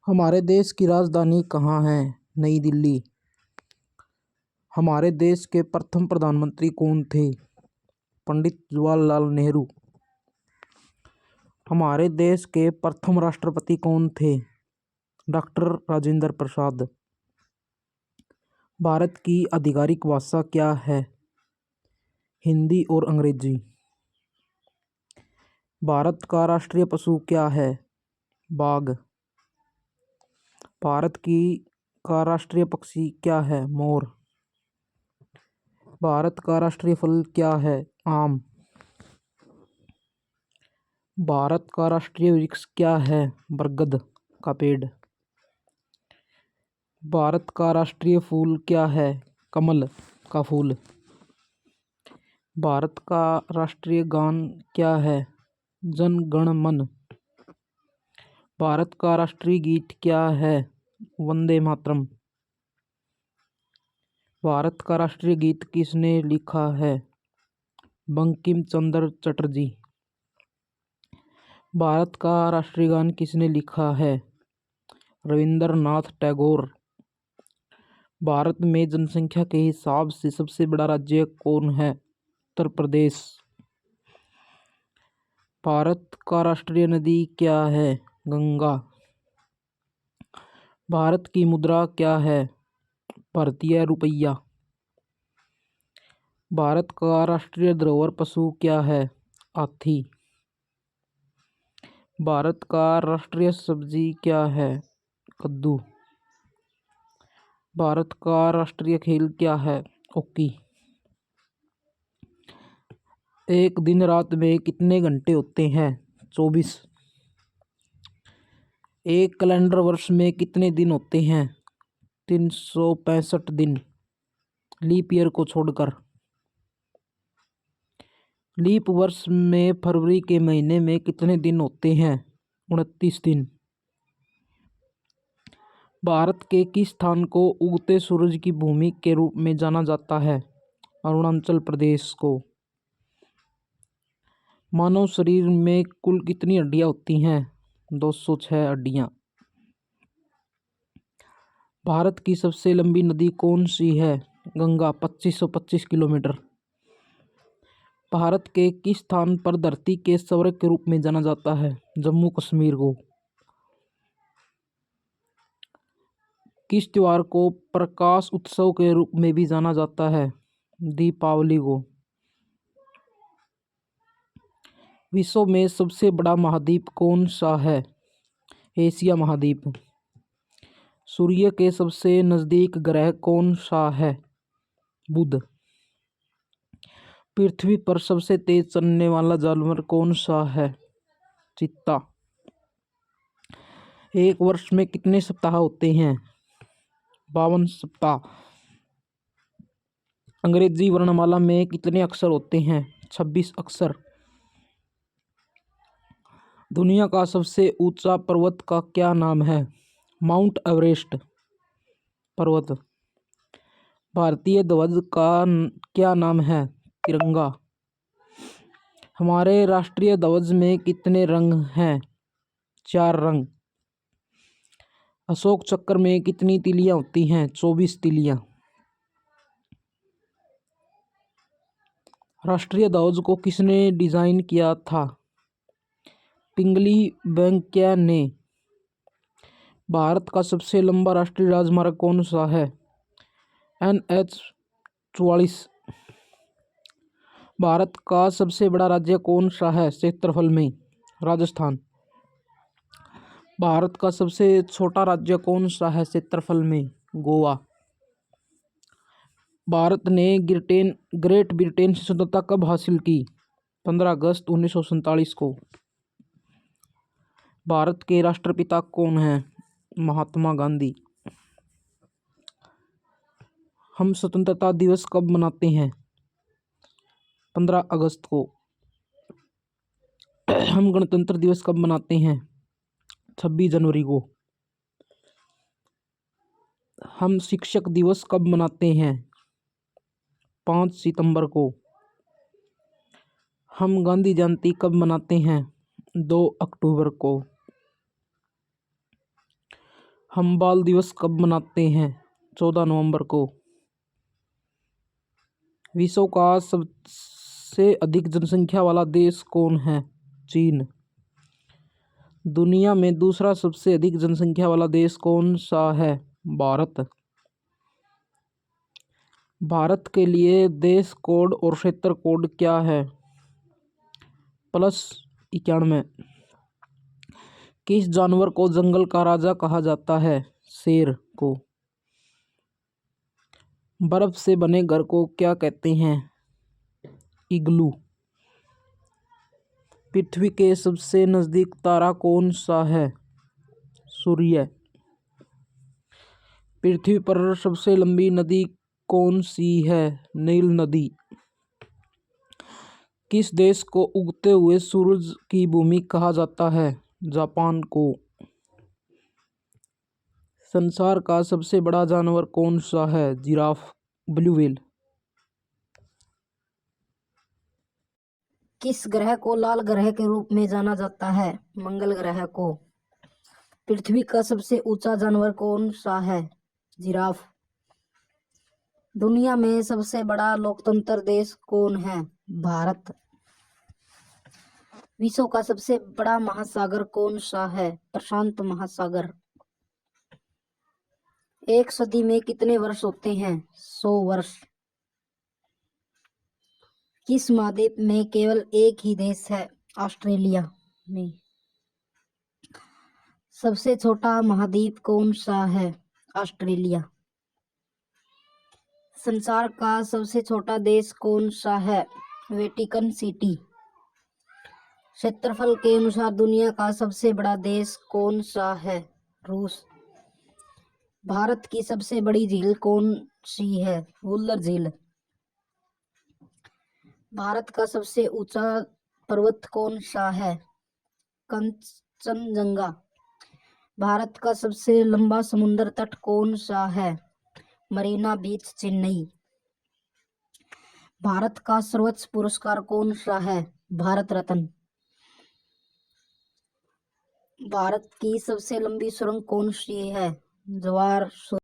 हमारे देश की राजधानी कहाँ है? नई दिल्ली। हमारे देश के प्रथम प्रधानमंत्री कौन थे? पंडित जवाहरलाल नेहरू। हमारे देश के प्रथम राष्ट्रपति कौन थे? डॉक्टर राजेंद्र प्रसाद। भारत की आधिकारिक भाषा क्या है? हिंदी और अंग्रेजी। भारत का राष्ट्रीय पशु क्या है? बाघ। भारत का राष्ट्रीय पक्षी क्या है? मोर। भारत का राष्ट्रीय फल क्या है? आम। भारत का राष्ट्रीय वृक्ष क्या है? बरगद का पेड़। भारत का राष्ट्रीय फूल क्या है? कमल का फूल। भारत का राष्ट्रीय गान क्या है? जन गण मन। भारत का राष्ट्रीय गीत क्या है? वंदे मातरम। भारत का राष्ट्रीय गीत किसने लिखा है? बंकिम चंद्र चटर्जी। भारत का राष्ट्रीय गान किसने लिखा है? रविंद्रनाथ टैगोर। भारत में जनसंख्या के हिसाब से सबसे बड़ा राज्य कौन है? उत्तर प्रदेश। भारत का राष्ट्रीय नदी क्या है? गंगा। भारत की मुद्रा क्या है? भारतीय रुपया। भारत का राष्ट्रीय धरोहर पशु क्या है? हाथी। भारत का राष्ट्रीय सब्जी क्या है? कद्दू। भारत का राष्ट्रीय खेल क्या है? हॉकी। एक दिन रात में कितने घंटे होते हैं? 24। एक कैलेंडर वर्ष में कितने दिन होते हैं? 365 दिन, लीप ईयर को छोड़कर। लीप वर्ष में फरवरी के महीने में कितने दिन होते हैं? 29 दिन। भारत के किस स्थान को उगते सूरज की भूमि के रूप में जाना जाता है? अरुणाचल प्रदेश को। मानव शरीर में कुल कितनी हड्डियां होती हैं? 206 हड्डियां। भारत की सबसे लंबी नदी कौन सी है? गंगा 2525 किलोमीटर। भारत के किस स्थान पर धरती के स्वर्ग के रूप में जाना जाता है? जम्मू कश्मीर को। किस त्योहार को प्रकाश उत्सव के रूप में भी जाना जाता है? दीपावली को। विश्व में सबसे बड़ा महाद्वीप कौन सा है? एशिया महाद्वीप। सूर्य के सबसे नजदीक ग्रह कौन सा है? बुध। पृथ्वी पर सबसे तेज चलने वाला जानवर कौन सा है? चीता। एक वर्ष में कितने सप्ताह होते हैं? 52 सप्ताह। अंग्रेजी वर्णमाला में कितने अक्षर होते हैं? 26 अक्षर। दुनिया का सबसे ऊंचा पर्वत का क्या नाम है? माउंट एवरेस्ट पर्वत। भारतीय ध्वज का क्या नाम है? तिरंगा। हमारे राष्ट्रीय ध्वज में कितने रंग हैं? 4 रंग। अशोक चक्र में कितनी तीलियां होती हैं? 24 तीलियां। राष्ट्रीय ध्वज को किसने डिजाइन किया था? पिंगली वेंकैया ने। भारत का सबसे लंबा राष्ट्रीय राजमार्ग कौन सा है? NH 44। भारत का सबसे बड़ा राज्य कौन सा है क्षेत्रफल में? राजस्थान। भारत का सबसे छोटा राज्य कौन सा है क्षेत्रफल में? गोवा। भारत ने ग्रेट ब्रिटेन से स्वतंत्रता कब हासिल की? 15 अगस्त 1947 को। भारत के राष्ट्रपिता कौन हैं? महात्मा गांधी। हम स्वतंत्रता दिवस कब मनाते हैं? 15 अगस्त को। हम गणतंत्र दिवस कब मनाते हैं? 26 जनवरी को। हम शिक्षक दिवस कब मनाते हैं? 5 सितंबर को। हम गांधी जयंती कब मनाते हैं? 2 अक्टूबर को। हम बाल दिवस कब मनाते हैं? 14 नवंबर को। विश्व का सबसे अधिक जनसंख्या वाला देश कौन है? चीन। दुनिया में दूसरा सबसे अधिक जनसंख्या वाला देश कौन सा है? भारत। भारत के लिए देश कोड और क्षेत्र कोड क्या है? +91। किस जानवर को जंगल का राजा कहा जाता है? शेर को। बर्फ से बने घर को क्या कहते हैं? इग्लू। पृथ्वी के सबसे नजदीक तारा कौन सा है? सूर्य। पृथ्वी पर सबसे लंबी नदी कौन सी है? नील नदी। किस देश को उगते हुए सूरज की भूमि कहा जाता है? जापान को। संसार का सबसे बड़ा जानवर कौन सा है? Giraffe, blue whale. किस ग्रह को लाल ग्रह के रूप में जाना जाता है? मंगल ग्रह को। पृथ्वी का सबसे ऊंचा जानवर कौन सा है? जिराफ। दुनिया में सबसे बड़ा लोकतंत्र देश कौन है? भारत। विश्व का सबसे बड़ा महासागर कौन सा है? प्रशांत महासागर। एक सदी में कितने वर्ष होते हैं? 100 वर्ष। किस महाद्वीप में केवल एक ही देश है? ऑस्ट्रेलिया में। सबसे छोटा महाद्वीप कौन सा है? ऑस्ट्रेलिया। संसार का सबसे छोटा देश कौन सा है? Vatican city. क्षेत्रफल के अनुसार दुनिया का सबसे बड़ा देश कौन सा है? रूस। भारत की सबसे बड़ी झील कौन सी है? वुलर झील। भारत का सबसे ऊंचा पर्वत कौन सा है? कंचनजंगा। भारत का सबसे लंबा समुद्र तट कौन सा है? मरीना बीच, चेन्नई। भारत का सर्वोच्च पुरस्कार कौन सा है? भारत रत्न। भारत की सबसे लंबी सुरंग कौन सी है? जवाहर